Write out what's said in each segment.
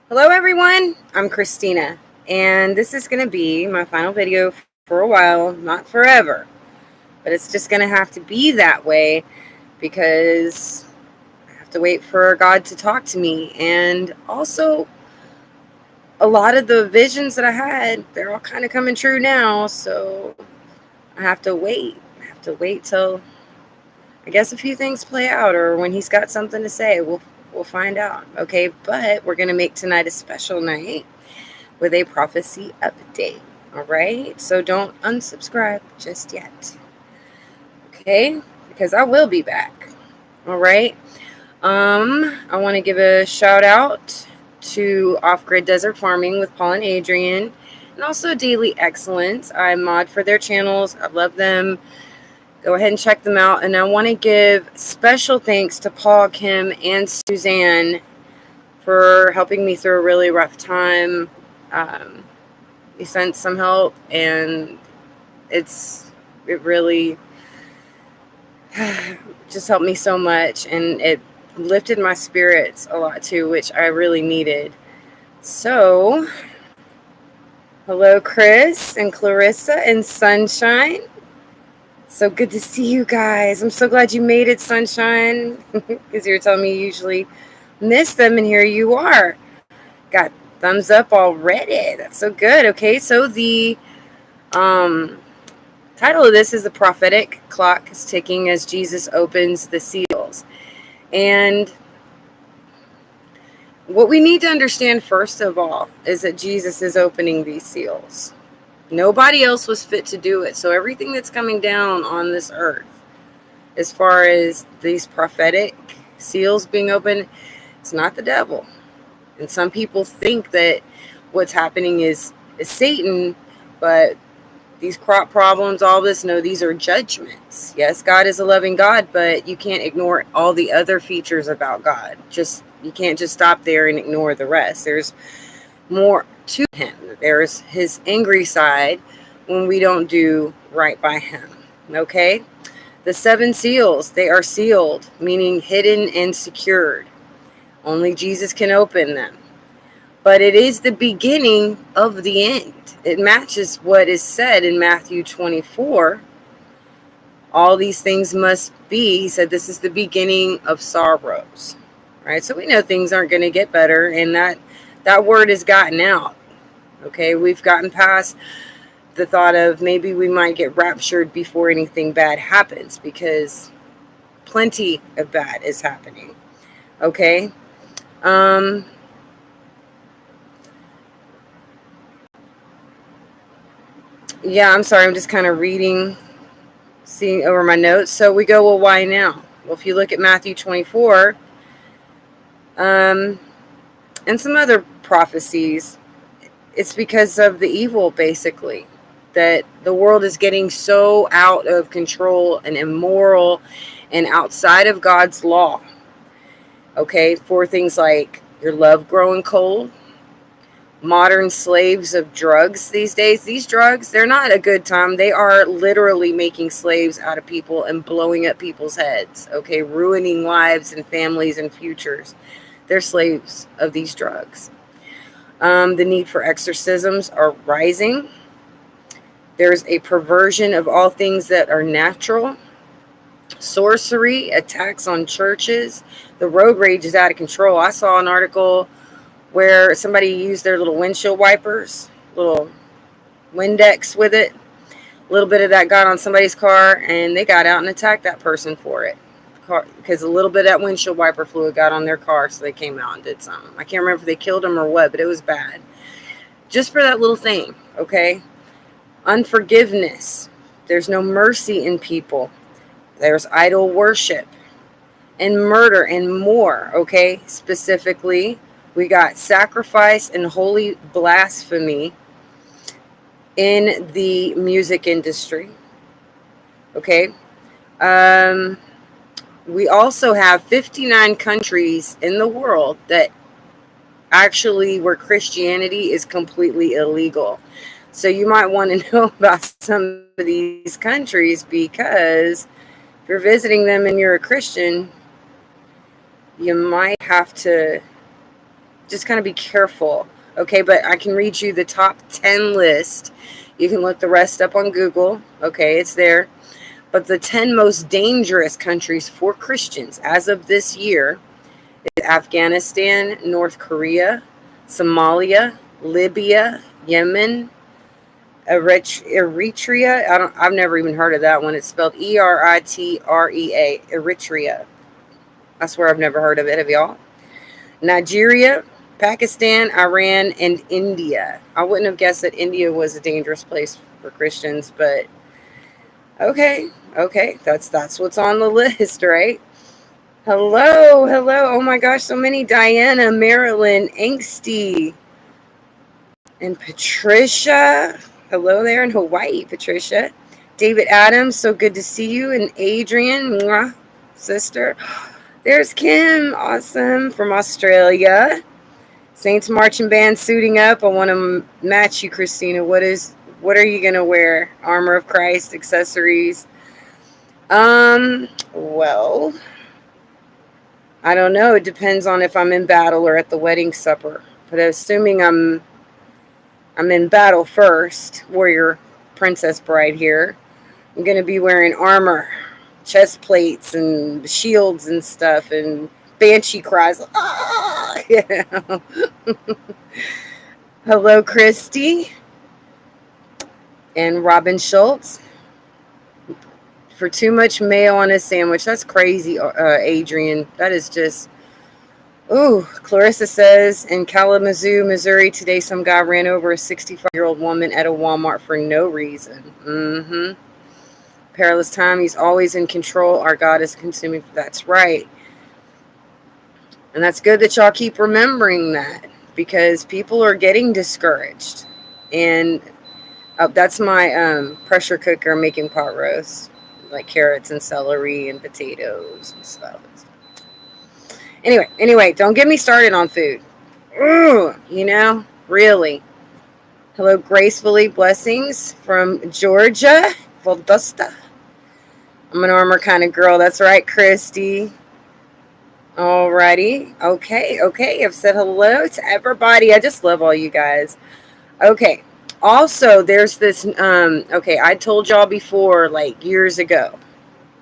Hello everyone, I'm Christina, and this is going to be my final video for a while, not forever, but it's just going to have to be that way because I have to wait for God to talk to me. And also, a lot of the visions that I had, they're all kind of coming true now, so I have to wait. I have to wait till I guess a few things play out, or when he's got something to say, we'll find out. Okay, but we're going to make tonight a special night with a prophecy update. All right, so don't unsubscribe just yet. Okay, because I will be back. All right. I want to give a shout out to Off Grid Desert Farming with Paul and Adrian, and also Daily Excellence. I mod for their channels. I love them. Go ahead and check them out. And I want to give special thanks to Paul, Kim, and Suzanne for helping me through a really rough time. He sent some help, and it really just helped me so much, and it lifted my spirits a lot too, which I really needed. So, hello Chris and Clarissa and Sunshine. So good to see you guys. I'm so glad you made it, Sunshine, because you were telling me you usually miss them, and here you are. Got thumbs up already. That's so good. Okay, so the title of this is The Prophetic Clock is Ticking as Jesus Opens the Seals. And what we need to understand first of all is that Jesus is opening these seals. Nobody else was fit to do it. So everything that's coming down on this earth, as far as these prophetic seals being opened, it's not the devil. And some people think that what's happening is Satan, but these crop problems, all this, no, these are judgments. Yes, God is a loving God, but you can't ignore all the other features about God. You can't just stop there and ignore the rest. There's more to him. There's his angry side when we don't do right by him. Okay? The 7 seals, they are sealed, meaning hidden and secured. Only Jesus can open them. But it is the beginning of the end. It matches what is said in Matthew 24. All these things must be, he said, this is the beginning of sorrows. Right? So we know things aren't going to get better, and that word has gotten out. Okay? We've gotten past the thought of maybe we might get raptured before anything bad happens, because plenty of bad is happening. Okay? Yeah, I'm sorry. I'm just kind of seeing over my notes. So we go, well, why now? Well, if you look at Matthew 24, and some other prophecies, it's because of the evil, basically, that the world is getting so out of control and immoral and outside of God's law. Okay, for things like your love growing cold, modern slaves of drugs these days. These drugs, they're not a good time. They are literally making slaves out of people and blowing up people's heads. Okay, ruining lives and families and futures. They're slaves of these drugs. The need for exorcisms are rising. There's a perversion of all things that are natural. Sorcery, attacks on churches. The road rage is out of control. I saw an article where somebody used their little windshield wipers, little Windex with it. A little bit of that got on somebody's car, and they got out and attacked that person for it. Because a little bit of that windshield wiper fluid got on their car, so they came out and did something. I can't remember if they killed them or what, but it was bad. Just for that little thing, okay? Unforgiveness. There's no mercy in people. There's idol worship and murder and more, okay? Specifically, we got sacrifice and holy blasphemy in the music industry. Okay. We also have 59 countries in the world that actually where Christianity is completely illegal. So you might want to know about some of these countries, because if you're visiting them and you're a Christian, you might have to just kind of be careful. Okay, but I can read you the top 10 list. You can look the rest up on Google. Okay, it's there. But the 10 most dangerous countries for Christians as of this year is Afghanistan, North Korea, Somalia, Libya, Yemen, Eritrea. I've never even heard of that one. It's spelled Eritrea. Eritrea. I swear I've never heard of it. Have y'all? Nigeria, Pakistan, Iran, and India. I wouldn't have guessed that India was a dangerous place for Christians, but okay, that's what's on the list, right? Hello. Oh my gosh, so many. Diana, Marilyn, Angsty, and Patricia. Hello there in Hawaii, Patricia. David Adams, so good to see you. And Adrian, mwah, sister. There's Kim, awesome, from Australia. Saints marching band suiting up. I want to match you, Christina. What are you gonna wear? Armor of Christ, accessories. Well, I don't know. It depends on if I'm in battle or at the wedding supper. But assuming I'm in battle first, warrior princess bride here, I'm gonna be wearing armor, chest plates and shields and stuff, and banshee cries. Ah! Yeah. Hello, Christy and Robin Schultz. For too much mayo on a sandwich. That's crazy, Adrian. That is just. Ooh, Clarissa says in Kalamazoo, Missouri, today some guy ran over a 65-year-old woman at a Walmart for no reason. Perilous time. He's always in control. Our God is consuming. That's right. And that's good that y'all keep remembering that, because people are getting discouraged. And that's my pressure cooker making pot roast, like carrots and celery and potatoes and stuff. Anyway, don't get me started on food. Really. Hello, gracefully. Blessings from Georgia, Valdosta. I'm an armor kind of girl. That's right, Christy. Alrighty. Okay. I've said hello to everybody. I just love all you guys. Okay. Also, there's this, I told y'all before, like years ago.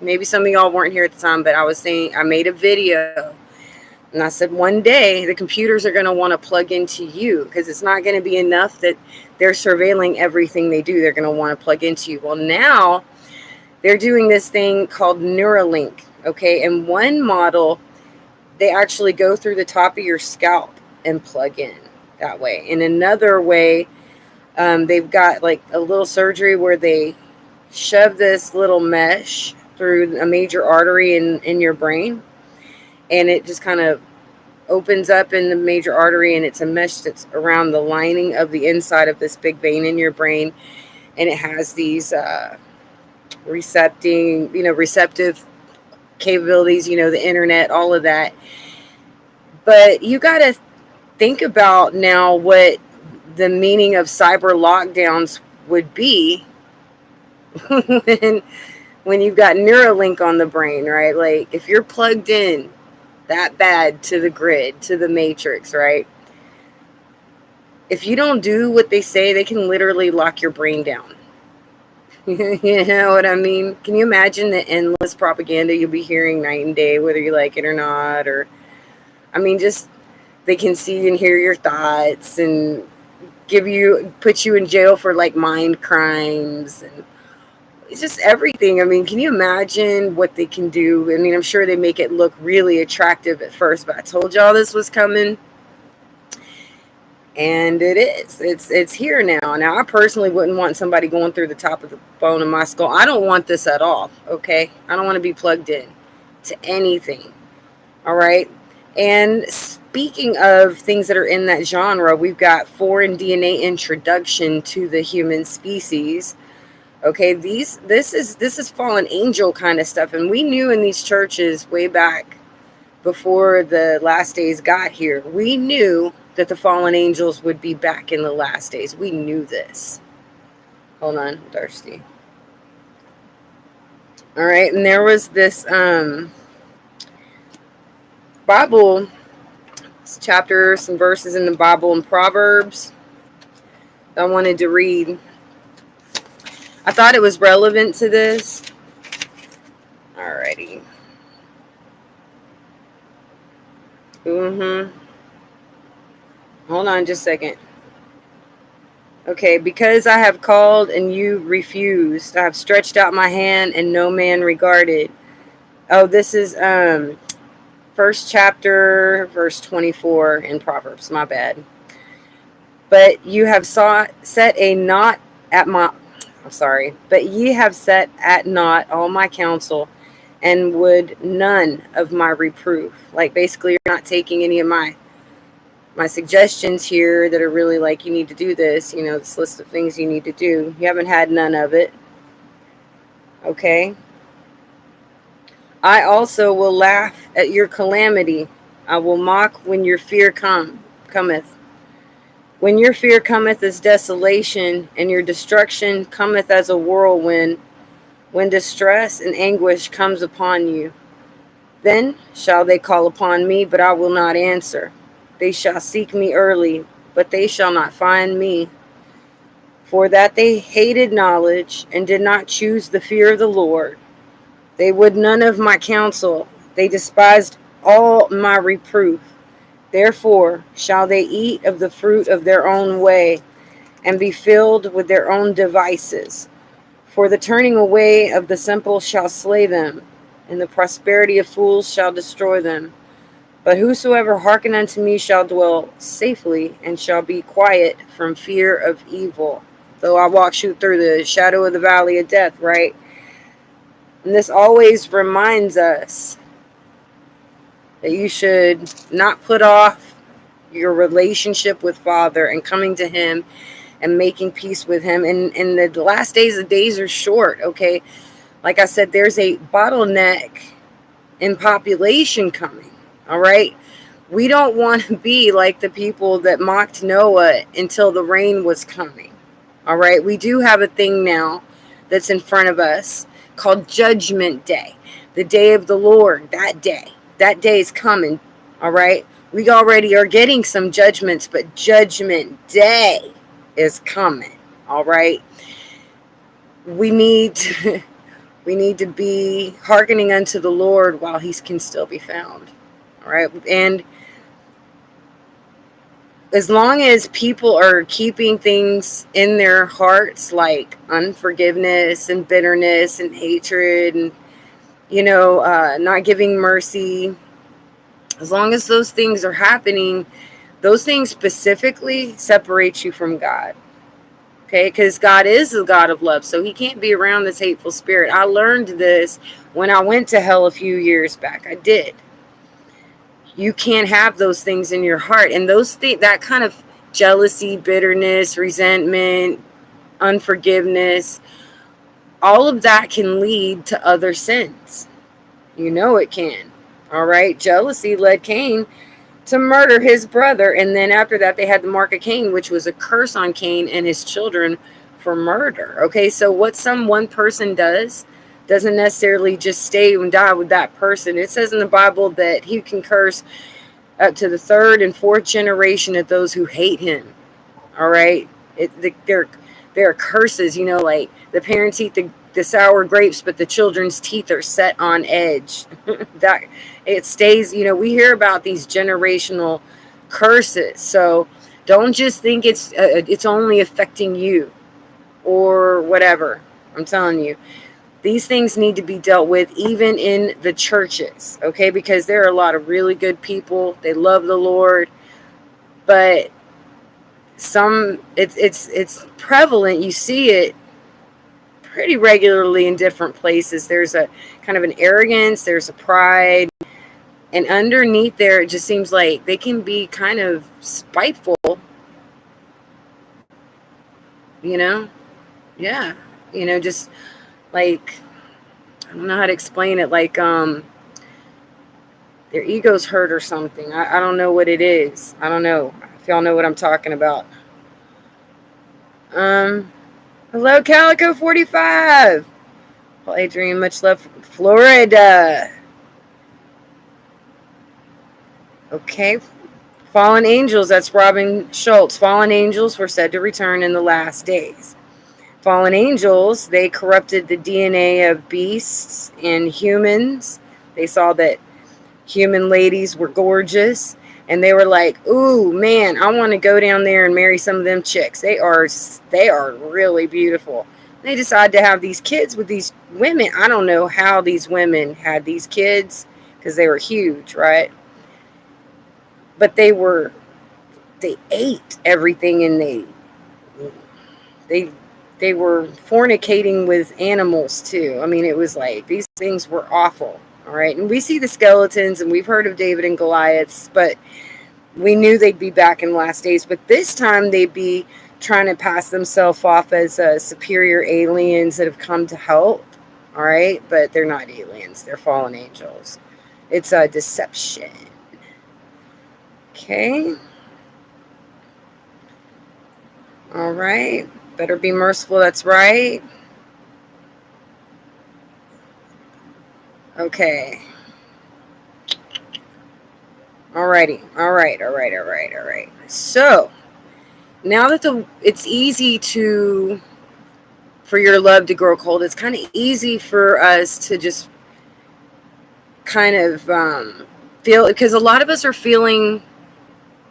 Maybe some of y'all weren't here at the time, but I was saying, I made a video. And I said, one day the computers are going to want to plug into you, because it's not going to be enough that they're surveilling everything they do. They're going to want to plug into you. Well, now they're doing this thing called Neuralink. Okay. And one model, they actually go through the top of your scalp and plug in that way. In another way, they've got like a little surgery where they shove this little mesh through a major artery in your brain, and it just kind of opens up in the major artery, and it's a mesh that's around the lining of the inside of this big vein in your brain, and it has these receptive capabilities, the internet, all of that. But you got to think about now what the meaning of cyber lockdowns would be when you've got Neuralink on the brain, right? Like if you're plugged in that bad to the grid, to the matrix, right? If you don't do what they say, they can literally lock your brain down. You know what I mean? Can you imagine the endless propaganda you'll be hearing night and day, whether you like it or not? Or, just they can see and hear your thoughts and put you in jail for like mind crimes, and it's just everything. Can you imagine what they can do? I'm sure they make it look really attractive at first, but I told y'all this was coming. And it is. It's here now. Now, I personally wouldn't want somebody going through the top of the bone of my skull. I don't want this at all, okay? I don't want to be plugged in to anything, all right? And speaking of things that are in that genre, we've got foreign DNA introduction to the human species. Okay, this is fallen angel kind of stuff. And we knew in these churches way back before the last days got here, we knew that the fallen angels would be back in the last days. We knew this. Hold on, I'm thirsty. All right, and there was this Bible chapters, some verses in the Bible and Proverbs that I wanted to read. I thought it was relevant to this. Alrighty. Hold on just a second. Okay, because I have called and you refused. I have stretched out my hand and no man regarded. Oh, this is first chapter, verse 24 in Proverbs. My bad. But you have set a knot at my... I'm sorry. But ye have set at naught all my counsel, and would none of my reproof. Like, basically, you're not taking any of my suggestions here that are really like, you need to do this, this list of things you need to do. You haven't had none of it. Okay. I also will laugh at your calamity. I will mock when your fear cometh. When your fear cometh as desolation, and your destruction cometh as a whirlwind, when distress and anguish comes upon you, then shall they call upon me, but I will not answer. They shall seek me early, but they shall not find me. For that they hated knowledge, and did not choose the fear of the Lord. They would none of my counsel. They despised all my reproof. Therefore shall they eat of the fruit of their own way, and be filled with their own devices. For the turning away of the simple shall slay them, and the prosperity of fools shall destroy them. But whosoever hearken unto me shall dwell safely, and shall be quiet from fear of evil. Though I walk through the shadow of the valley of death, right? And this always reminds us that you should not put off your relationship with Father and coming to Him and making peace with Him. And the last days, the days are short, okay? Like I said, there's a bottleneck in population coming, all right? We don't want to be like the people that mocked Noah until the rain was coming, all right? We do have a thing now that's in front of us called Judgment Day, the day of the Lord. That day is coming, all right? We already are getting some judgments, but Judgment Day is coming, all right? We need to be hearkening unto the Lord while He can still be found, all right? And as long as people are keeping things in their hearts like unforgiveness and bitterness and hatred and, not giving mercy, as long as those things are happening, those things specifically separate you from God. Okay, because God is the God of love, so He can't be around this hateful spirit. I learned this when I went to hell a few years back. I did. You can't have those things in your heart. And that kind of jealousy, bitterness, resentment, unforgiveness, all of that can lead to other sins. It can. All right. Jealousy led Cain to murder his brother. And then after that, they had the mark of Cain, which was a curse on Cain and his children for murder. Okay. So what one person doesn't necessarily just stay and die with that person. It says in the Bible that He can curse up to the third and fourth generation of those who hate Him. All right. There are curses, like the parents eat the sour grapes, but the children's teeth are set on edge. That it stays, we hear about these generational curses. So don't just think it's only affecting you or whatever. I'm telling you, these things need to be dealt with even in the churches, okay? Because there are a lot of really good people. They love the Lord, but it's prevalent. You see it pretty regularly in different places. There's a kind of an arrogance, there's a pride, and underneath there, it just seems like they can be kind of spiteful, Yeah, just like, I don't know how to explain it, like their ego's hurt or something. I don't know what it is. I don't know if y'all know what I'm talking about. Hello, Calico 45. Well, Adrian, much love from Florida. Okay, Fallen angels, that's Robin Schultz. Fallen angels were said to return in the last days. Fallen angels, they corrupted the DNA of beasts and humans. They saw that human ladies were gorgeous, and they were like, ooh man, I want to go down there and marry some of them chicks. They are really beautiful. They decided to have these kids with these women. I don't know how these women had these kids, because they were huge, right? But they ate everything, and they they were fornicating with animals too. I mean, it was like these things were awful. All right, and we see the skeletons, and we've heard of David and Goliaths, but we knew they'd be back in the last days. But this time they'd be trying to pass themselves off as superior aliens that have come to help. All right, but they're not aliens; they're fallen angels. It's a deception. Okay. All right. Better be merciful. That's right. Okay. Alrighty. All right. So now that it's easy for your love to grow cold, it's kind of easy for us to just kind of feel, because a lot of us are feeling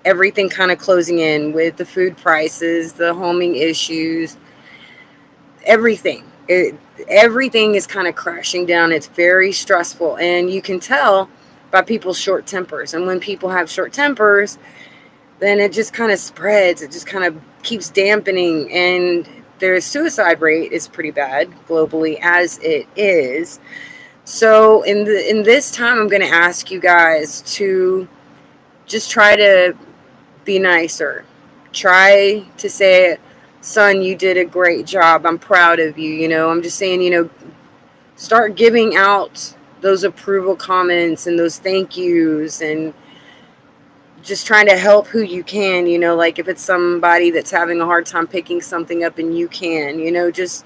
everything kind of closing in with the food prices, the homing issues, everything. Everything is kind of crashing down. It's very stressful, and you can tell by people's short tempers. And when people have short tempers, then it just kind of spreads. It just kind of keeps dampening, and their suicide rate is pretty bad globally as it is. So in this time, I'm going to ask you guys to just try to be nicer. Try to say, son, you did a great job. I'm proud of you. I'm just saying, start giving out those approval comments and those thank yous, and just trying to help who you can, like if it's somebody that's having a hard time picking something up and you can, just,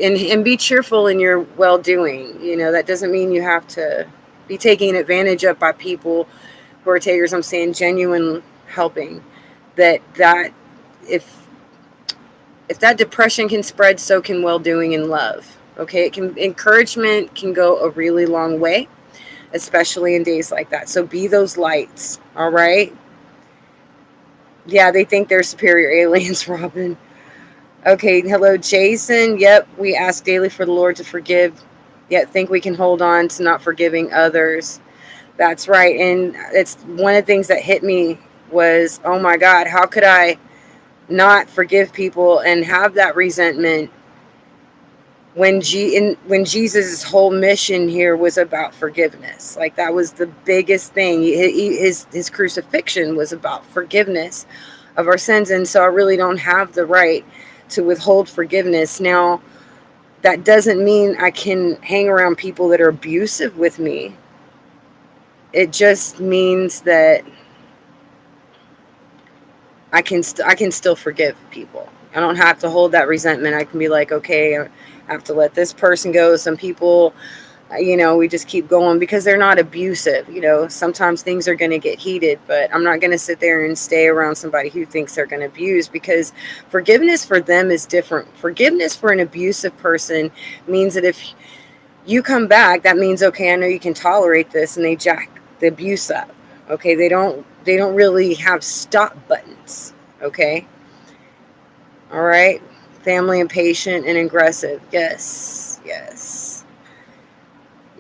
and be cheerful in your well-doing. That doesn't mean you have to be taken advantage of by people who are takers. I'm saying genuine helping. That if that depression can spread, so can well-doing and love. Okay, encouragement can go a really long way, especially in days like that. So be those lights. All right. Yeah, they think they're superior aliens, Robin. Okay, hello, Jason. Yep, we ask daily for the Lord to forgive, yet think we can hold on to not forgiving others. That's right. And it's one of the things that hit me was, oh my God, how could I not forgive people and have that resentment when Jesus' whole mission here was about forgiveness? Like, that was the biggest thing. His crucifixion was about forgiveness of our sins. And so I really don't have the right to withhold forgiveness. Now, that doesn't mean I can hang around people that are abusive with me. It just means that I can still forgive people. I don't have to hold that resentment. I can be like, okay, I have to let this person go. Some people, we just keep going because they're not abusive. Sometimes things are going to get heated, but I'm not going to sit there and stay around somebody who thinks they're going to abuse, because forgiveness for them is different. Forgiveness for an abusive person means that if you come back, that means, okay, I know you can tolerate this, and they jack the abuse up. Okay, they don't really have stop buttons. Okay. All right. Family and patient and aggressive. Yes.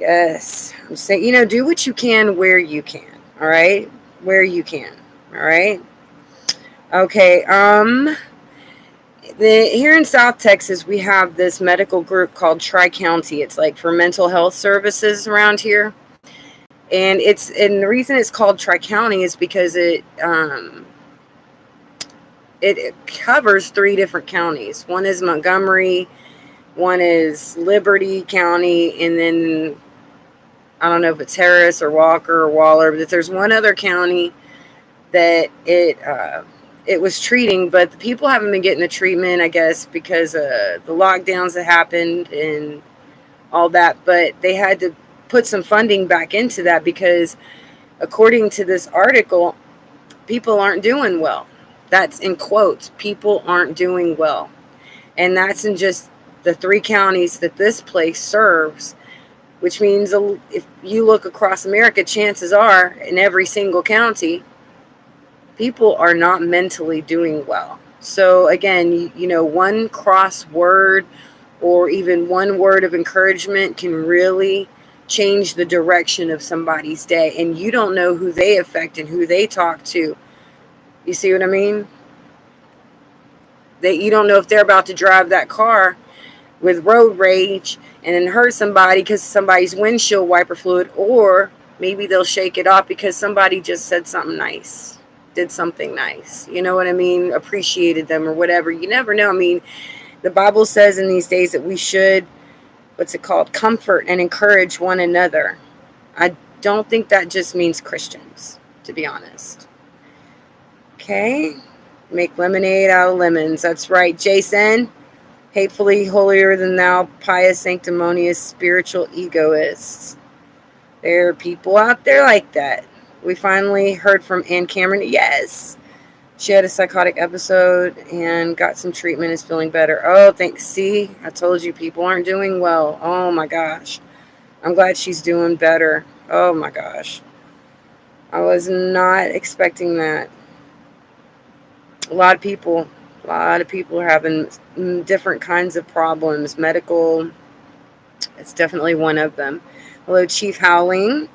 I'm saying, do what you can where you can. All right. Where you can. All right. Okay. Here in South Texas, we have this medical group called Tri-County. It's like for mental health services around here. And the reason it's called Tri-County is because it covers 3 different counties. One is Montgomery, one is Liberty County, and then I don't know if it's Harris or Walker or Waller, but there's one other county that it was treating, but the people haven't been getting the treatment, I guess, because of the lockdowns that happened and all that. But they had to put some funding back into that, because according to this article, people aren't doing well. That's in quotes. People aren't doing well. And that's in just the 3 counties that this place serves, which means if you look across America, chances are in every single county, people are not mentally doing well. So again, one cross word or even one word of encouragement can really change the direction of somebody's day. And you don't know who they affect and who they talk to. You see what I mean? That you don't know if they're about to drive that car with road rage and then hurt somebody because somebody's windshield wiper fluid, or maybe they'll shake it off because somebody just said something nice, did something nice. You know what I mean? Appreciated them or whatever. You never know. I mean, the Bible says in these days that we should, comfort and encourage one another. I don't think that just means Christians, to be honest. Okay? Make lemonade out of lemons. That's right, Jason. Hatefully holier than thou, pious, sanctimonious, spiritual egoists. There are people out there like that. We finally heard from Ann Cameron. Yes. She had a psychotic episode and got some treatment, is feeling better. Oh, thanks. See, I told you people aren't doing well. Oh my gosh. I'm glad she's doing better. Oh my gosh. I was not expecting that. A lot of people are having different kinds of problems. Medical, it's definitely one of them. Hello, Chief Howling.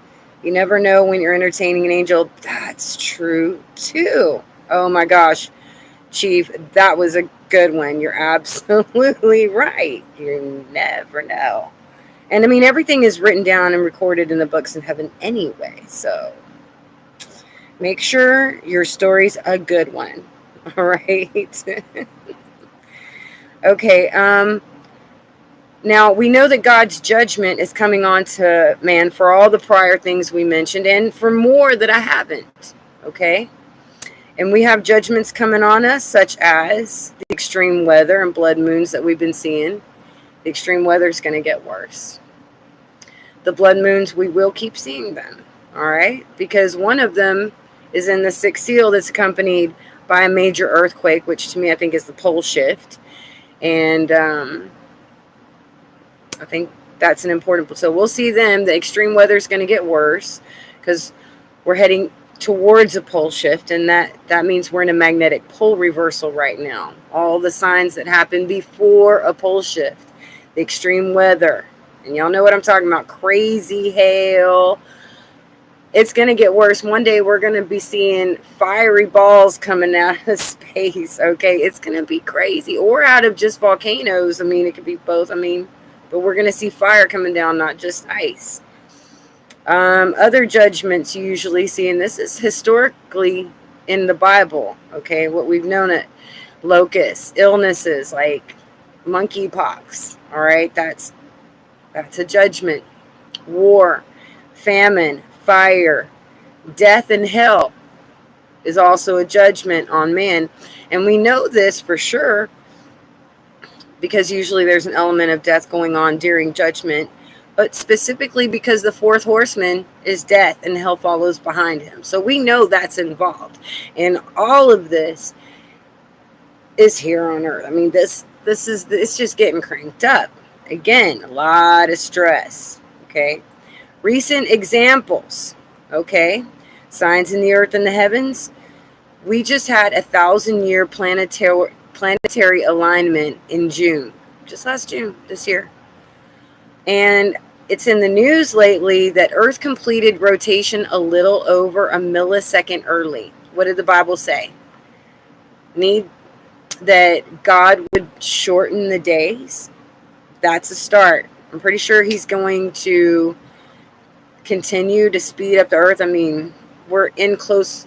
You never know when you're entertaining an angel. That's true too. Oh my gosh, Chief, that was a good one. You're absolutely right. You never know. And I mean, everything is written down and recorded in the books in heaven anyway. So make sure your story's a good one. All right. Okay. Now, we know that God's judgment is coming on to man for all the prior things we mentioned and for more that I haven't. Okay. And we have judgments coming on us, such as the extreme weather and blood moons that we've been seeing. The extreme weather is going to get worse. The blood moons, we will keep seeing them. All right. Because one of them is in the 6th seal that's accompanied by a major earthquake, which to me I think is the pole shift. And I think that's an important. So we'll see them. The extreme weather is going to get worse because we're heading towards a pole shift, and that means we're in a magnetic pole reversal right now. All the signs that happen before a pole shift, the extreme weather, and y'all know what I'm talking about, crazy hail. It's going to get worse. One day we're going to be seeing fiery balls coming out of space, okay? It's going to be crazy. Or out of just volcanoes. I mean, it could be both. I mean, but we're going to see fire coming down, not just ice. Other judgments you usually see, and this is historically in the Bible, okay? What we've known it, locusts, illnesses like monkeypox, all right? That's a judgment. War, famine, fire, death, and hell is also a judgment on man. And we know this for sure because usually there's an element of death going on during judgment, but specifically because the 4th horseman is death and hell follows behind him. So we know that's involved. And all of this is here on earth. I mean, it's just getting cranked up. Again, a lot of stress, okay? Recent examples, okay? Signs in the earth and the heavens. We just had 1,000-year planetary alignment in June, just last June this year. And it's in the news lately that Earth completed rotation a little over a millisecond early. What did the Bible say? That God would shorten the days. That's a start. I'm pretty sure he's going to continue to speed up the earth. I mean, we're in closer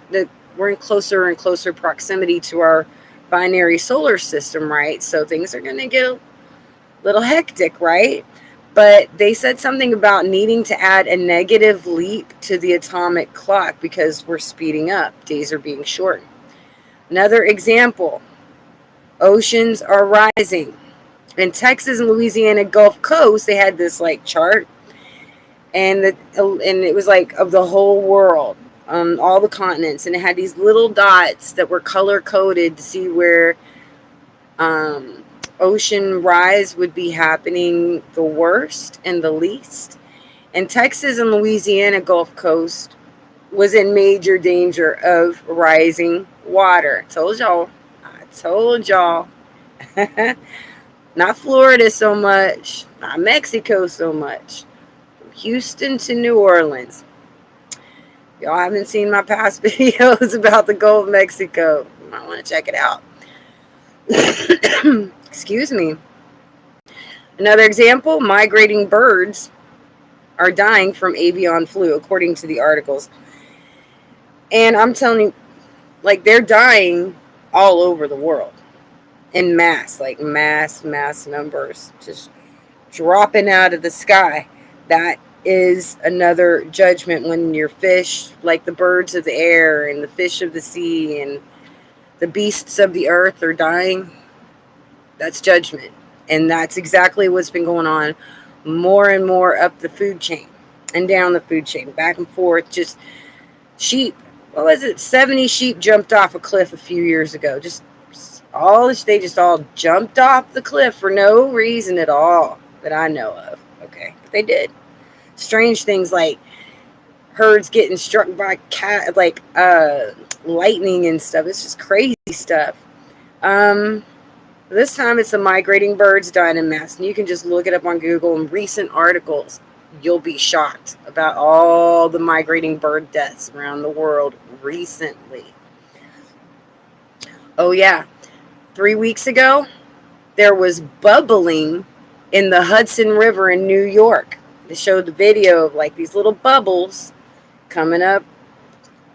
and closer proximity to our binary solar system, right? So things are going to get a little hectic, right? But they said something about needing to add a negative leap to the atomic clock because we're speeding up. Days are being shortened. Another example, oceans are rising. In Texas and Louisiana Gulf Coast, they had this like chart, and it was like of the whole world. all the continents, and it had these little dots that were color coded to see where ocean rise would be happening the worst and the least. And Texas and Louisiana Gulf Coast was in major danger of rising water. Told y'all. I told y'all. Not Florida so much. Not Mexico so much. From Houston to New Orleans. Y'all haven't seen my past videos about the Gulf of Mexico. You might want to check it out. Excuse me. Another example, migrating birds are dying from avian flu, according to the articles. And I'm telling you, like, they're dying all over the world in mass, like mass numbers, just dropping out of the sky. That is another judgment when your fish, like the birds of the air and the fish of the sea and the beasts of the earth, are dying. That's judgment. And that's exactly what's been going on more and more up the food chain and down the food chain, back and forth. Just sheep. What was it? 70 sheep jumped off a cliff a few years ago. They just all jumped off the cliff for no reason at all that I know of. Okay, but they did. Strange things like herds getting struck by lightning and stuff. It's just crazy stuff. This time it's the migrating birds dying in mass, and you can just look it up on Google in recent articles. You'll be shocked about all the migrating bird deaths around the world recently. Oh yeah, 3 weeks ago there was bubbling in the Hudson River in New York. They showed the video of like these little bubbles coming up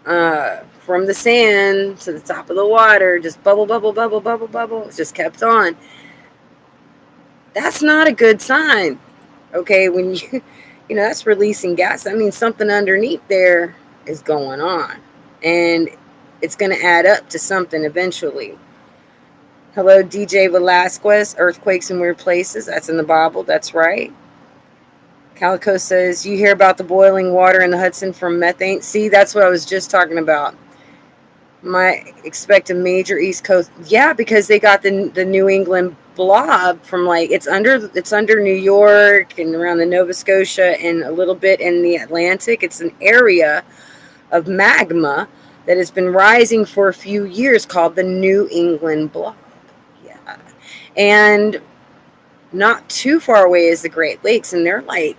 from the sand to the top of the water, just bubble, bubble, bubble, bubble, bubble. It just kept on. That's not a good sign. Okay, when that's releasing gas. That means something underneath there is going on. And it's going to add up to something eventually. Hello, DJ Velasquez. Earthquakes in weird places. That's in the Bible. That's right. Calico says, you hear about the boiling water in the Hudson from methane? See, that's what I was just talking about. Might expect a major East Coast. Yeah, because they got the New England blob from it's under New York and around the Nova Scotia and a little bit in the Atlantic. It's an area of magma that has been rising for a few years called the New England blob. Yeah. And not too far away is the Great Lakes, and they're like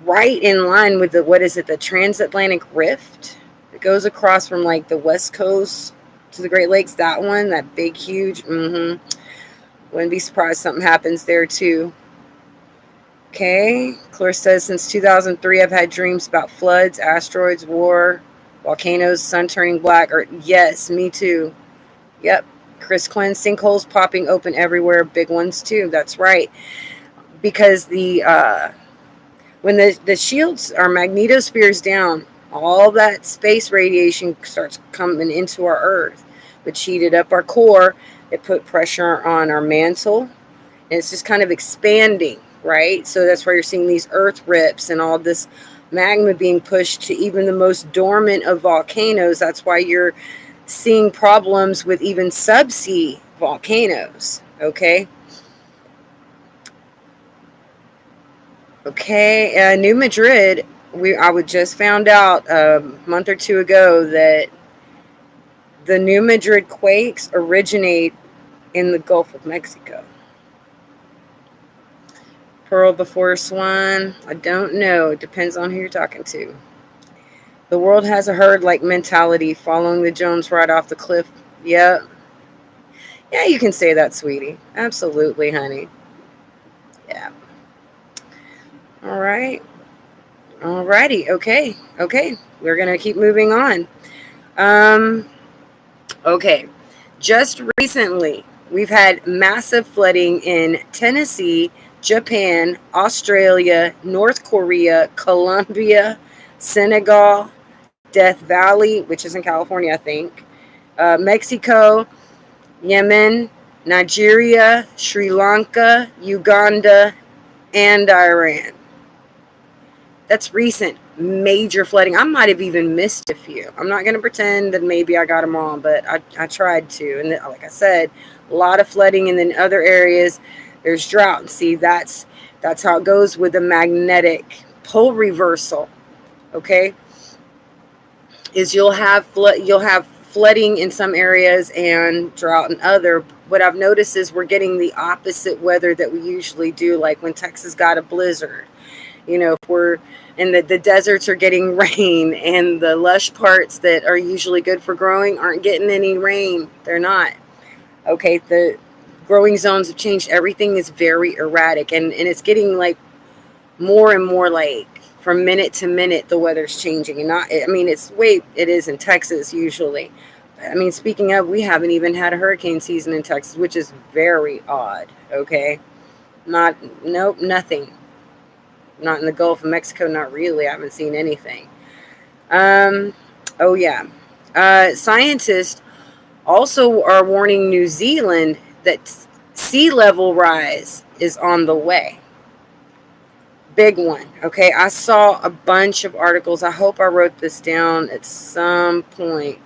right in line with the transatlantic rift. It goes across from like the West Coast to the Great Lakes. That one, that big, huge. Wouldn't be surprised something happens there too. Okay. Claire says, since 2003, I've had dreams about floods, asteroids, war, volcanoes, sun turning black. Yes, me too. Yep. Chris Quinn, sinkholes popping open everywhere. Big ones too. That's right. Because when the shields, our magnetospheres down, all that space radiation starts coming into our Earth, which heated up our core. It put pressure on our mantle, and it's just kind of expanding, right? So that's why you're seeing these earth rips and all this magma being pushed to even the most dormant of volcanoes. That's why you're seeing problems with even subsea volcanoes, okay? Okay, New Madrid, I just found out a month or two ago that the New Madrid quakes originate in the Gulf of Mexico. Pearl before Swan, I don't know. It depends on who you're talking to. The world has a herd-like mentality, following the Jones right off the cliff. Yeah. Yeah, you can say that, sweetie. Absolutely, honey. Yeah. All right. Alrighty. Okay. We're going to keep moving on. Okay. Just recently, we've had massive flooding in Tennessee, Japan, Australia, North Korea, Colombia, Senegal, Death Valley, which is in California, I think, Mexico, Yemen, Nigeria, Sri Lanka, Uganda, and Iran. That's recent major flooding. I might have even missed a few. I'm not going to pretend that maybe I got them all, but I tried to. And like I said, a lot of flooding, and then other areas there's drought. And see, that's how it goes with the magnetic pole reversal. Okay, is you'll have flooding in some areas and drought in other. What I've noticed is we're getting the opposite weather that we usually do, like when Texas got a blizzard. If we're and the deserts are getting rain, and the lush parts that are usually good for growing aren't getting any rain. They're not. Okay, the growing zones have changed. Everything is very erratic, and it's getting like more and more like from minute to minute the weather's changing. And not, I mean, it is in Texas usually. I mean, speaking of, we haven't even had a hurricane season in Texas, which is very odd. Okay, nope, nothing. Not in the Gulf of Mexico, not really. I haven't seen anything. Um, oh yeah. Scientists also are warning New Zealand that sea level rise is on the way. Big one. Okay, I saw a bunch of articles. I hope I wrote this down at some point.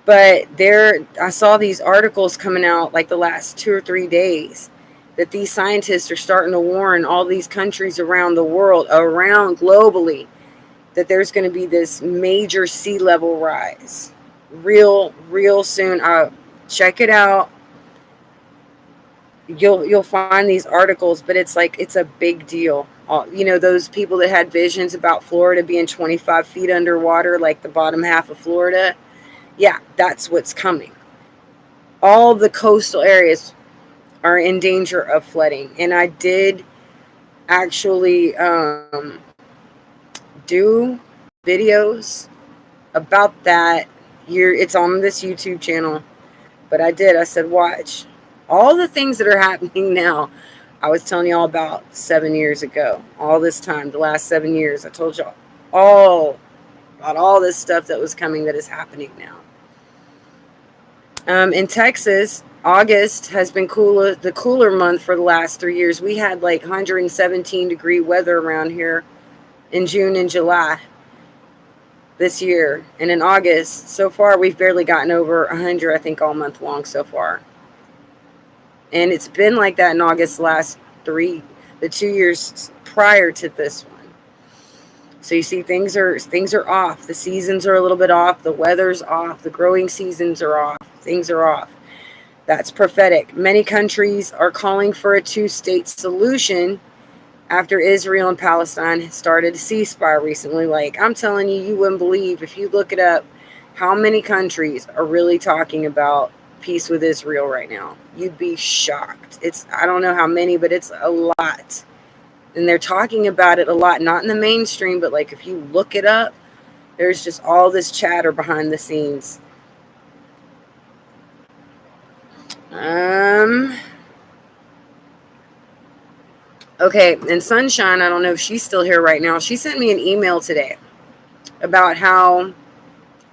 But I saw these articles coming out like the last 2 or 3 days, that these scientists are starting to warn all these countries around the world, around globally, that there's going to be this major sea level rise real soon. Check it out. You'll find these articles, but it's like it's a big deal. Those people that had visions about Florida being 25 feet underwater, like the bottom half of Florida. Yeah, that's what's coming. All the coastal areas are in danger of flooding. And I did actually do videos about that. It's on this YouTube channel. But I said, watch. All the things that are happening now, I was telling y'all about 7 years ago. All this time, the last 7 years, I told y'all all about all this stuff that was coming that is happening now. In Texas, August has been the cooler month for the last 3 years. We had like 117-degree weather around here in June and July this year. And in August, so far, we've barely gotten over 100, I think, all month long so far. And it's been like that in August the 2 years prior to this one. So you see, things are off. The seasons are a little bit off. The weather's off. The growing seasons are off. Things are off. That's prophetic. Many countries are calling for a two-state solution after Israel and Palestine started a ceasefire recently. Like, I'm telling you, you wouldn't believe, if you look it up, how many countries are really talking about peace with Israel right now. You'd be shocked. I don't know how many, but it's a lot. And they're talking about it a lot, not in the mainstream, but like if you look it up, there's just all this chatter behind the scenes. Okay, and Sunshine, I don't know if she's still here right now. She sent me an email today about how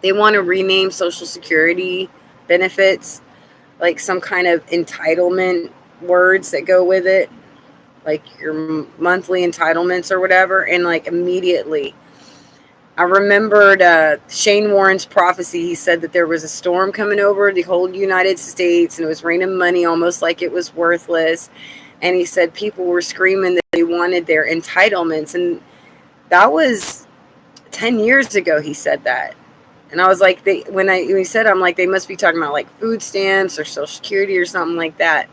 they want to rename Social Security benefits, like some kind of entitlement words that go with it, like your monthly entitlements or whatever. And like immediately I remembered Shane Warren's prophecy. He said that there was a storm coming over the whole United States and it was raining money almost like it was worthless. And he said people were screaming that they wanted their entitlements. And that was 10 years ago he said that. And I was like, when he said, I'm like, they must be talking about like food stamps or Social Security or something like that.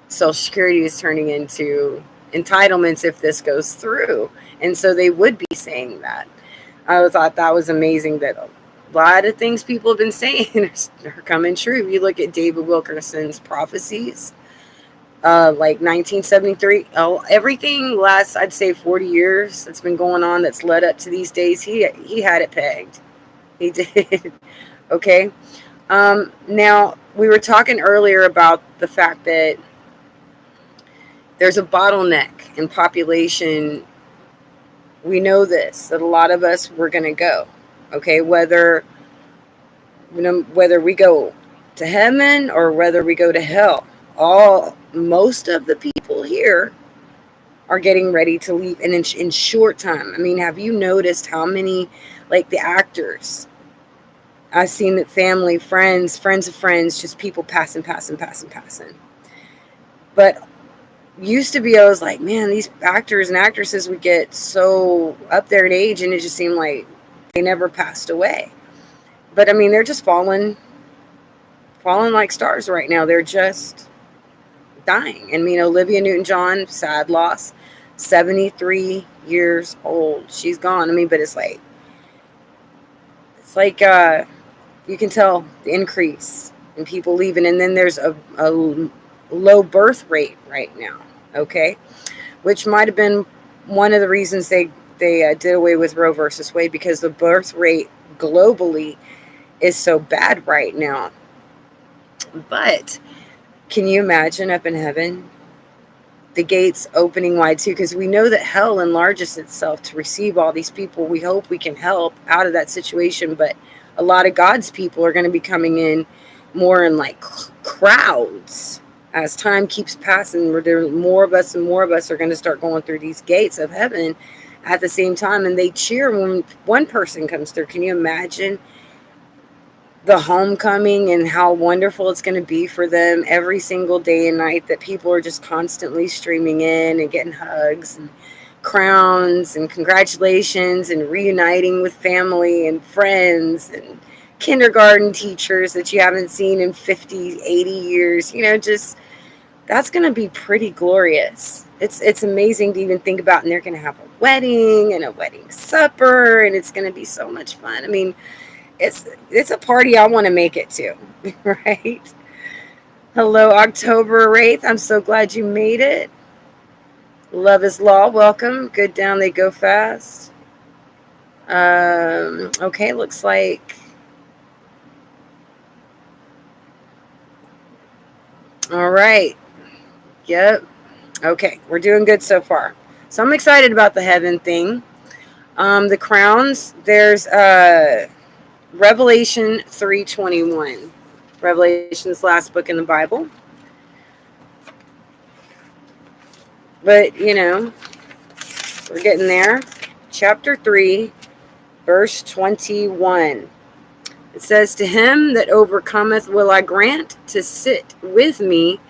Social Security is turning into entitlements if this goes through. And so they would be saying that. I thought that was amazing that a lot of things people have been saying are coming true. If you look at David Wilkerson's prophecies, like 1973, everything last, I'd say 40 years that's been going on that's led up to these days, he had it pegged. He did. Okay. Now, we were talking earlier about the fact that there's a bottleneck in population. We know this, that a lot of us, we're going to go. Okay. Whether we go to heaven or whether we go to hell, most of the people here are getting ready to leave, and in short time. I mean, have you noticed how many, like the actors? I've seen that family, friends of friends, just people passing. But used to be, I was like, man, these actors and actresses would get so up there in age, and it just seemed like they never passed away. But I mean, they're just falling like stars right now. They're just dying. And, Olivia Newton-John, sad loss, 73 years old. She's gone. I mean, but it's like you can tell the increase in people leaving. And then there's a low birth rate right now, okay? Which might have been one of the reasons they did away with Roe versus Wade, because the birth rate globally is so bad right now. But can you imagine up in heaven, the gates opening wide too? Because we know that hell enlarges itself to receive all these people. We hope we can help out of that situation, but a lot of God's people are going to be coming in more in like crowds as time keeps passing. More of us and more of us are going to start going through these gates of heaven at the same time, and they cheer when one person comes through. Can you imagine the homecoming and how wonderful it's going to be for them every single day and night, that people are just constantly streaming in and getting hugs and crowns and congratulations and reuniting with family and friends and kindergarten teachers that you haven't seen in 50, 80 years. Just that's going to be pretty glorious. It's amazing to even think about. And they're going to have a wedding and a wedding supper, and it's going to be so much fun. I mean, it's a party I want to make it to, right? Hello, October 8th. I'm so glad you made it. Love is Law, welcome. Good down, they go fast. Okay, looks like... All right. Yep. Okay, we're doing good so far. So I'm excited about the heaven thing. The crowns, there's... Revelation 3:21. Revelation's last book in the Bible. But, we're getting there. Chapter 3, verse 21. It says, "To him that overcometh will I grant to sit with me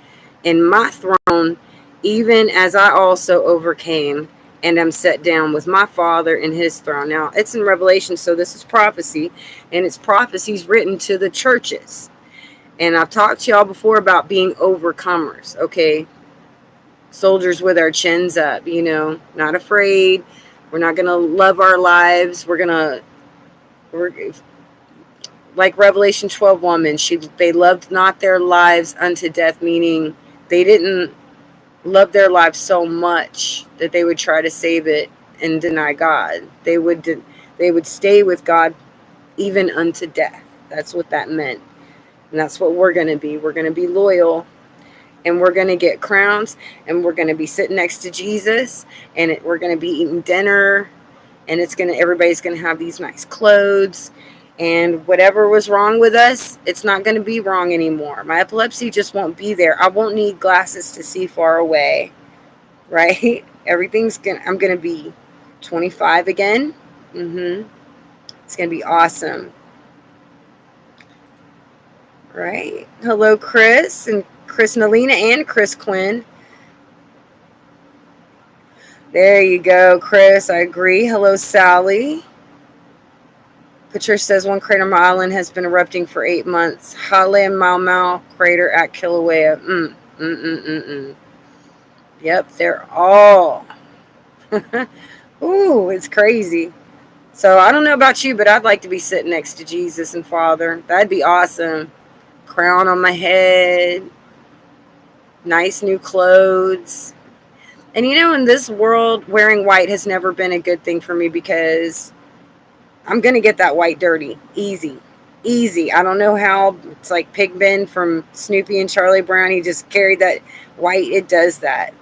in my throne, even as I also overcame and am set down with my Father in his throne." Now, it's in Revelation, so this is prophecy, and it's prophecies written to the churches. And I've talked to y'all before about being overcomers, okay? Soldiers with our chins up, not afraid. We're not going to love our lives. We're like Revelation 12 woman. They loved not their lives unto death, meaning they didn't love their lives so much that they would try to save it and deny God. They would stay with God even unto death. That's what that meant. And that's what we're going to be. We're going to be loyal, and we're going to get crowns, and we're going to be sitting next to Jesus, and we're going to be eating dinner, and everybody's going to have these nice clothes, and whatever was wrong with us, it's not going to be wrong anymore. My epilepsy just won't be there. I won't need glasses to see far away, right? I'm going to be 25 again. It's going to be awesome. Right. Hello, Chris and Chris Nalina and Chris Quinn. There you go, Chris. I agree. Hello, Sally. Patricia says one crater on my island has been erupting for 8 months. Hale Mau Mau crater at Kilauea. Yep, they're all. Ooh, it's crazy. So I don't know about you, but I'd like to be sitting next to Jesus and Father. That'd be awesome. Crown on my head. Nice new clothes. And in this world, wearing white has never been a good thing for me, because I'm going to get that white dirty. Easy. I don't know how. It's like Pig Ben from Snoopy and Charlie Brown. He just carried that white. It does that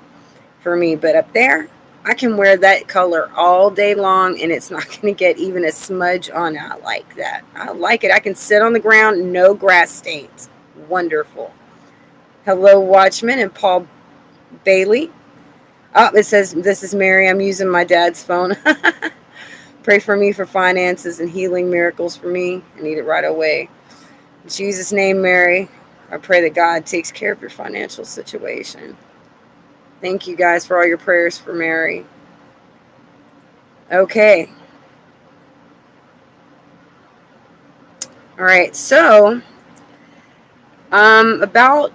for me. But up there, I can wear that color all day long, and it's not going to get even a smudge on it. I like that. I like it. I can sit on the ground, no grass stains. Wonderful. Hello, Watchman and Paul Bailey. Oh, it says, this is Mary. I'm using my dad's phone. Pray for me for finances and healing miracles for me. I need it right away. In Jesus' name, Mary, I pray that God takes care of your financial situation. Thank you guys for all your prayers for Mary. Okay. All right. So, about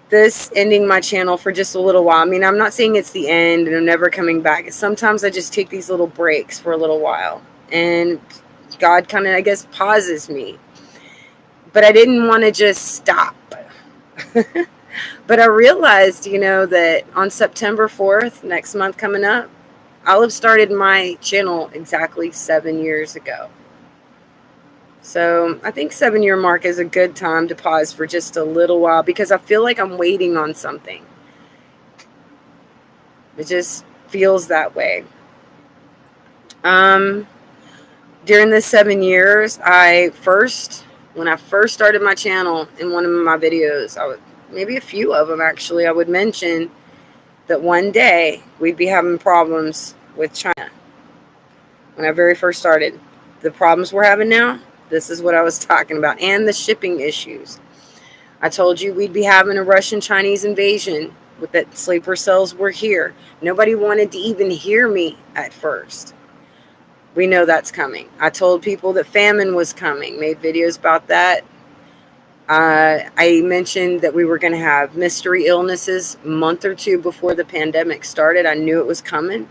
this ending my channel for just a little while. I mean, I'm not saying it's the end and I'm never coming back. Sometimes I just take these little breaks for a little while. And God kind of, I guess, pauses me. But I didn't want to just stop. But I realized, that on September 4th, next month coming up, I'll have started my channel exactly 7 years ago. So I think 7-year mark is a good time to pause for just a little while because I feel like I'm waiting on something. It just feels that way. During this 7 years, when I first started my channel, in one of my videos, maybe a few of them actually, I would mention that one day we'd be having problems with China. When I very first started, the problems we're having now, this is what I was talking about, and the shipping issues. I told you we'd be having a Russian-Chinese invasion, that sleeper cells were here. Nobody wanted to even hear me at first. We know that's coming. I told people that famine was coming, made videos about that. I mentioned that we were going to have mystery illnesses a month or two before the pandemic started. I knew it was coming.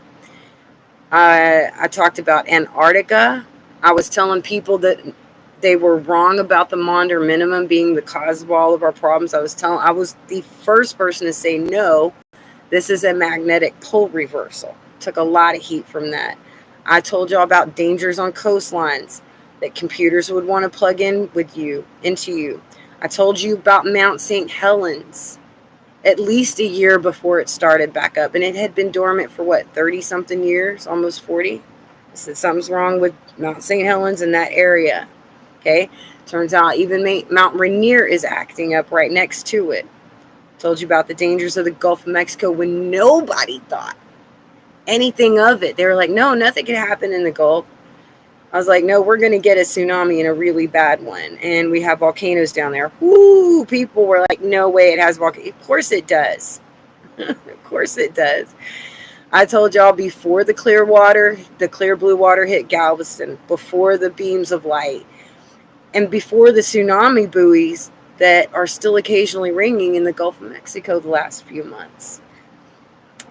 I talked about Antarctica. I was telling people that they were wrong about the Maunder minimum being the cause of all of our problems. I was the first person to say, no, this is a magnetic pole reversal. Took a lot of heat from that. I told y'all about dangers on coastlines that computers would want to plug into you. I told you about Mount St. Helens at least a year before it started back up. And it had been dormant for 30-something years, almost 40. I said something's wrong with Mount St. Helens in that area. Okay. Turns out even Mount Rainier is acting up right next to it. Told you about the dangers of the Gulf of Mexico when nobody thought anything of it. They were like, no, nothing could happen in the Gulf. I was like, no, we're going to get a tsunami and a really bad one. And we have volcanoes down there. Woo! People were like, no way it has volcanoes. Of course it does. Of course it does. I told y'all before the clear blue water hit Galveston, before the beams of light, and before the tsunami buoys that are still occasionally ringing in the Gulf of Mexico the last few months.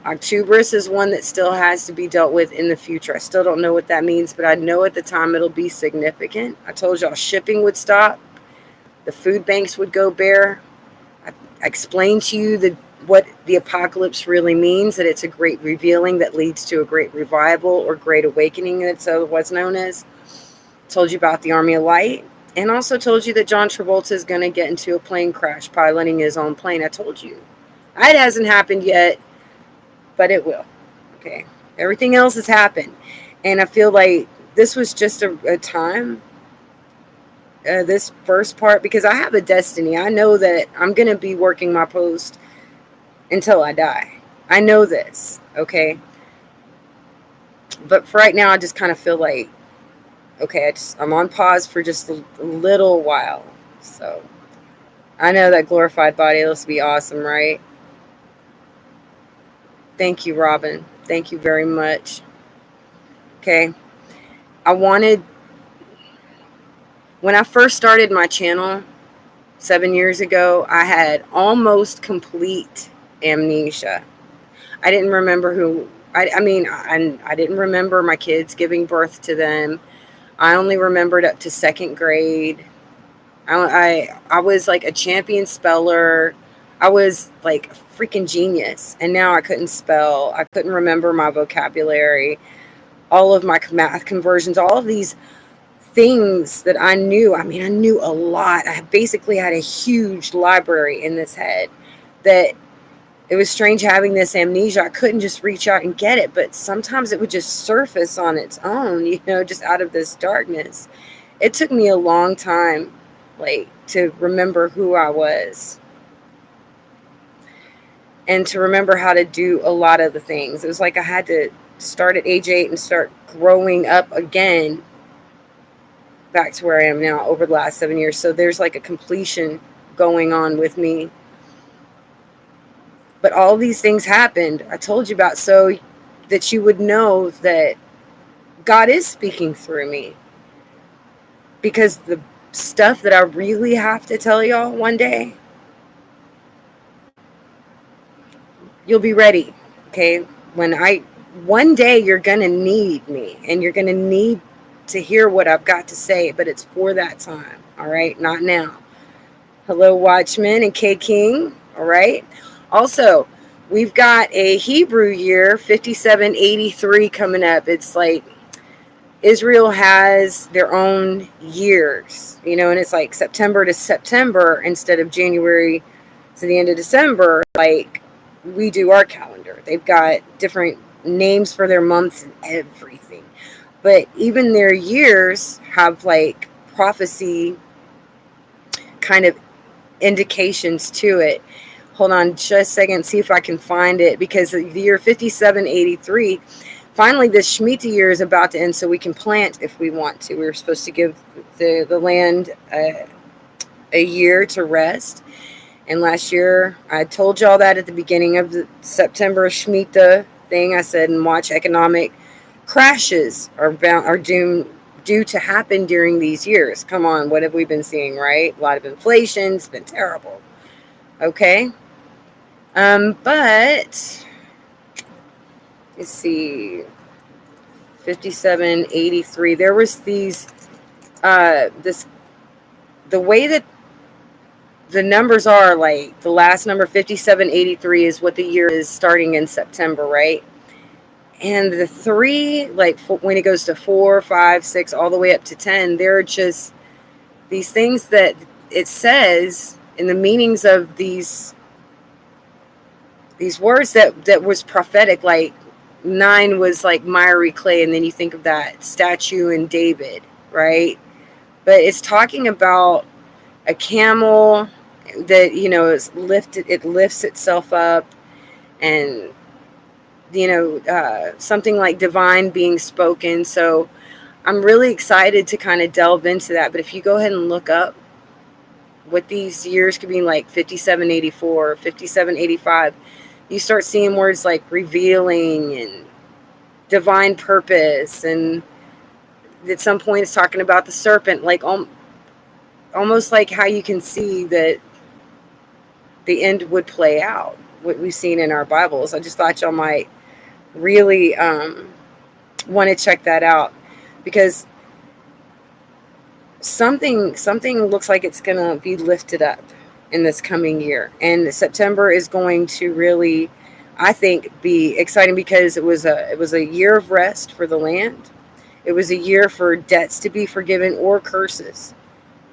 Octuberus is one that still has to be dealt with in the future. I still don't know what that means, but I know at the time it'll be significant. I told y'all shipping would stop. The food banks would go bare. I explained to you what the apocalypse really means, that it's a great revealing that leads to a great revival or great awakening, that's what's known as. Told you about the Army of Light. And also told you that John Travolta is going to get into a plane crash piloting his own plane. I told you. It hasn't happened yet, but it will. Okay. Everything else has happened. And I feel like this was just a time, this first part, because I have a destiny. I know that I'm going to be working my post until I die. I know this. Okay. But for right now, I just kind of feel like, okay, I'm on pause for just a little while. So I know that glorified body will be awesome, right? Thank you, Robin. Thank you very much. Okay. When I first started my channel 7 years ago, I had almost complete amnesia. I didn't remember I didn't remember my kids giving birth to them. I only remembered up to second grade. I was like a champion speller. I was like a freaking genius. And now I couldn't spell. I couldn't remember my vocabulary. All of my math conversions, all of these things that I knew. I mean, I knew a lot. I basically had a huge library in this head that it was strange having this amnesia. I couldn't just reach out and get it, but sometimes it would just surface on its own, just out of this darkness. It took me a long time, to remember who I was. and to remember how to do a lot of the things. It was like I had to start at age 8 and start growing up again back to where I am now over the last 7 years. So there's like a completion going on with me. But all these things happened, I told you about, so that you would know that God is speaking through me. Because the stuff that I really have to tell y'all one day, you'll be ready. Okay? One day you're going to need me, and you're going to need to hear what I've got to say, but it's for that time. All right? Not now. Hello, Watchmen and K King. All right? Also, we've got a Hebrew year 5783 coming up. It's like Israel has their own years, and it's like September to September instead of January to the end of December, like we do our calendar. They've got different names for their months and everything. But even their years have like prophecy kind of indications to it. Hold on just a second, see if I can find it, because the year 5783, finally this Shemitah year is about to end, so we can plant if we want to. We were supposed to give the land a year to rest. And last year, I told y'all that at the beginning of the September Shemitah thing. I said, and watch, economic crashes are due to happen during these years. Come on, what have we been seeing, right? A lot of inflation. It's been terrible. Okay. But let's see. 5783. There was these the way that the numbers are, like the last number 5783 is what the year is starting in September, right? And the three, like when it goes to 4, 5, 6, all the way up to 10, they're just these things that it says in the meanings of these words that was prophetic. Like 9 was like miry clay, and then you think of that statue in David, right? But it's talking about a camel that is lifted, it lifts itself up, and something like divine being spoken. So I'm really excited to kind of delve into that. But if you go ahead and look up what these years could be, like 5784, 5785, you start seeing words like revealing and divine purpose, and at some point it's talking about the serpent, like almost like how you can see that the end would play out, what we've seen in our Bibles. I just thought y'all might really want to check that out, because something looks like it's going to be lifted up in this coming year. And September is going to really, I think, be exciting, because it was a year of rest for the land. It was a year for debts to be forgiven or curses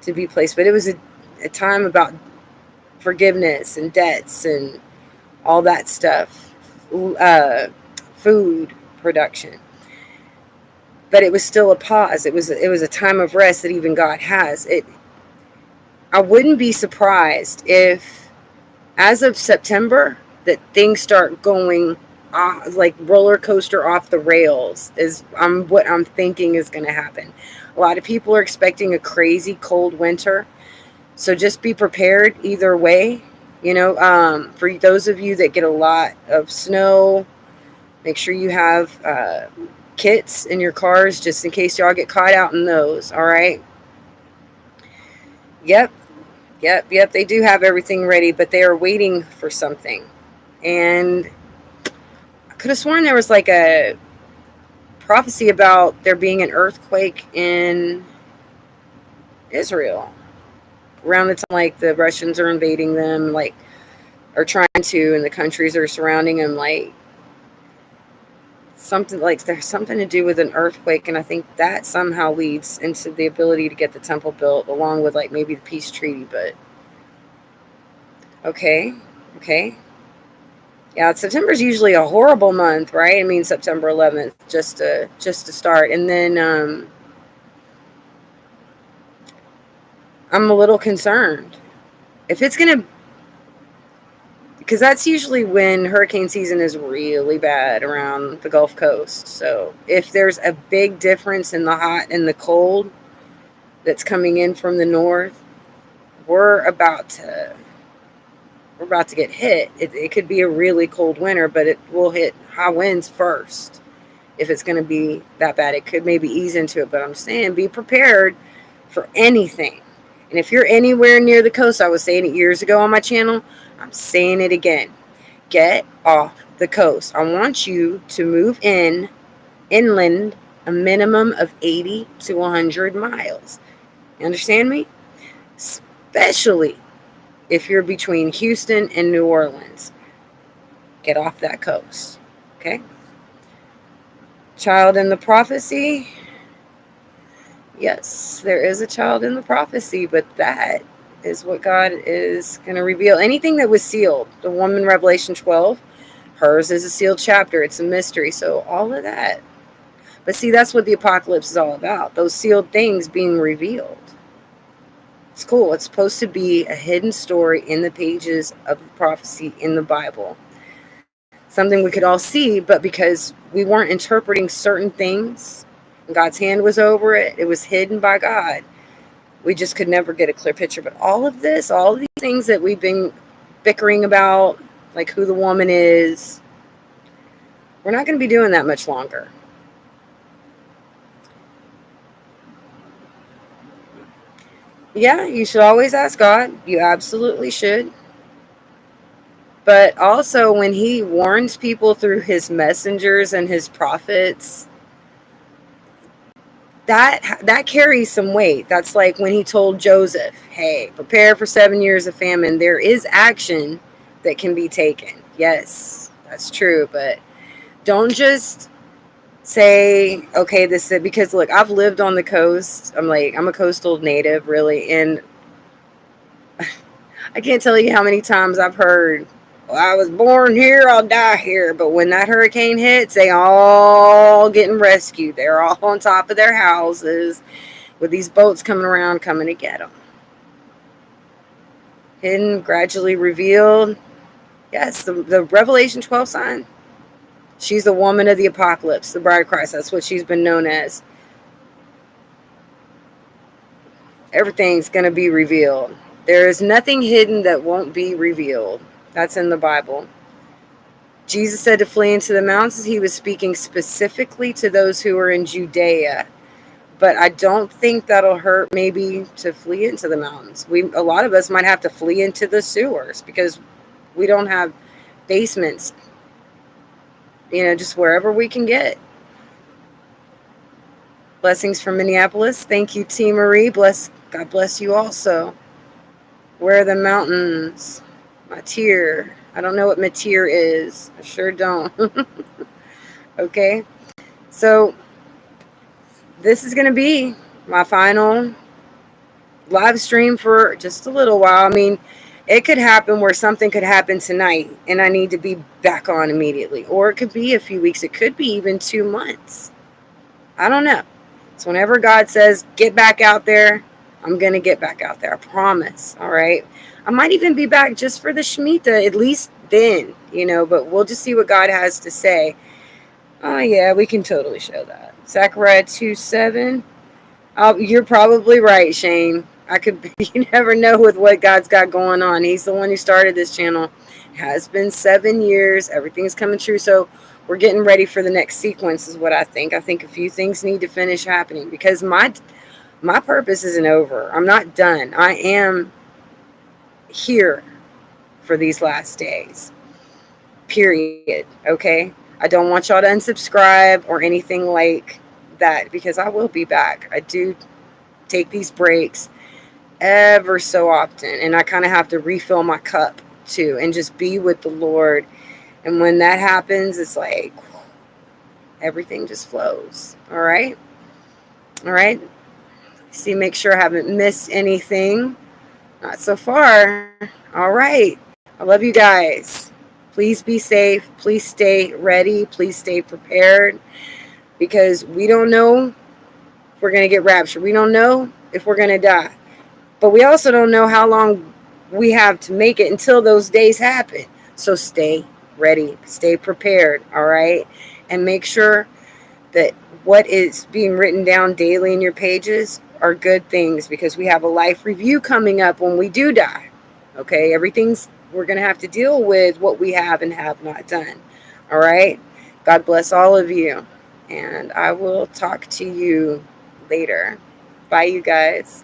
to be placed. But it was a time about forgiveness and debts and all that stuff, food production. But it was still a pause. It was a time of rest that even God has. I wouldn't be surprised if, as of September, that things start going off, like roller coaster off the rails, is what I'm thinking is going to happen. A lot of people are expecting a crazy cold winter. So just be prepared either way. For those of you that get a lot of snow, make sure you have kits in your cars just in case y'all get caught out in those. All right. Yep. They do have everything ready, but they are waiting for something. And I could have sworn there was like a prophecy about there being an earthquake in Israel around the time like the Russians are invading them, like, or trying to, and the countries are surrounding them, like something like there's something to do with an earthquake. And I think that somehow leads into the ability to get the temple built, along with like maybe the peace treaty. But okay. Yeah, September's usually a horrible month, right? I mean, September 11th, just to start. And then I'm a little concerned if it's going to because that's usually when hurricane season is really bad around the Gulf Coast. So if there's a big difference in the hot and the cold that's coming in from the north, we're about to get hit. It could be a really cold winter, but it will hit high winds first. If it's going to be that bad, it could maybe ease into it. But I'm saying be prepared for anything. And if you're anywhere near the coast, I was saying it years ago on my channel, I'm saying it again. Get off the coast. I want you to move inland a minimum of 80 to 100 miles. You understand me? Especially if you're between Houston and New Orleans. Get off that coast. Okay? Child in the prophecy. Yes, there is a child in the prophecy, but that is what God is going to reveal. Anything that was sealed, the woman Revelation 12, hers is a sealed chapter. It's a mystery. So all of that. But see, that's what the apocalypse is all about. Those sealed things being revealed. It's cool. It's supposed to be a hidden story in the pages of the prophecy in the Bible. Something we could all see, but because we weren't interpreting certain things, God's hand was over it. It was hidden by God. We just could never get a clear picture. But all of this, all of these things that we've been bickering about, like who the woman is, we're not going to be doing that much longer. Yeah, you should always ask God. You absolutely should. But also when he warns people through his messengers and his prophets, that carries some weight. That's like when he told Joseph, hey, prepare for 7 years of famine. There is action that can be taken. Yes, that's true. But don't just say, okay, this is, because look, I've lived on the coast. I'm a coastal native, really. And I can't tell you how many times I've heard, well, I was born here, I'll die here. But when that hurricane hits, they all getting rescued. They're all on top of their houses with these boats coming around, coming to get them. Hidden, gradually revealed. Yes, the Revelation 12 sign. She's the woman of the apocalypse, the bride of Christ. That's what she's been known as. Everything's going to be revealed. There is nothing hidden that won't be revealed. That's in the Bible. Jesus said to flee into the mountains. He was speaking specifically to those who are in Judea. But I don't think that'll hurt maybe to flee into the mountains. A lot of us might have to flee into the sewers because we don't have basements. Just wherever we can get. Blessings from Minneapolis. Thank you, T. Marie. God bless you also. Where are the mountains? Matir. I don't know what Matir is. I sure don't. Okay. So this is going to be my final live stream for just a little while. I mean, it could happen where something could happen tonight and I need to be back on immediately. Or it could be a few weeks. It could be even 2 months. I don't know. So whenever God says, get back out there, I'm going to get back out there. I promise. All right. I might even be back just for the Shemitah, at least then, but we'll just see what God has to say. Oh, yeah, we can totally show that. Zechariah 2:7. Oh, you're probably right, Shane. You never know with what God's got going on. He's the one who started this channel. It has been 7 years. Everything's coming true. So we're getting ready for the next sequence is what I think. I think a few things need to finish happening because my purpose isn't over. I'm not done. I am here for these last days. Period. Okay? I don't want y'all to unsubscribe or anything like that because I will be back. I do take these breaks ever so often and I kind of have to refill my cup too and just be with the Lord. And when that happens, it's like everything just flows. All right? All right? See, make sure I haven't missed anything. Not so far. All right. I love you guys. Please be safe. Please stay ready. Please stay prepared because we don't know if we're going to get raptured. We don't know if we're going to die. But we also don't know how long we have to make it until those days happen. So stay ready, stay prepared, all right? And make sure that what is being written down daily in your pages are good things, because we have a life review coming up when we do die. Okay, we're going to have to deal with what we have and have not done. All right, God bless all of you, and I will talk to you later. Bye, you guys.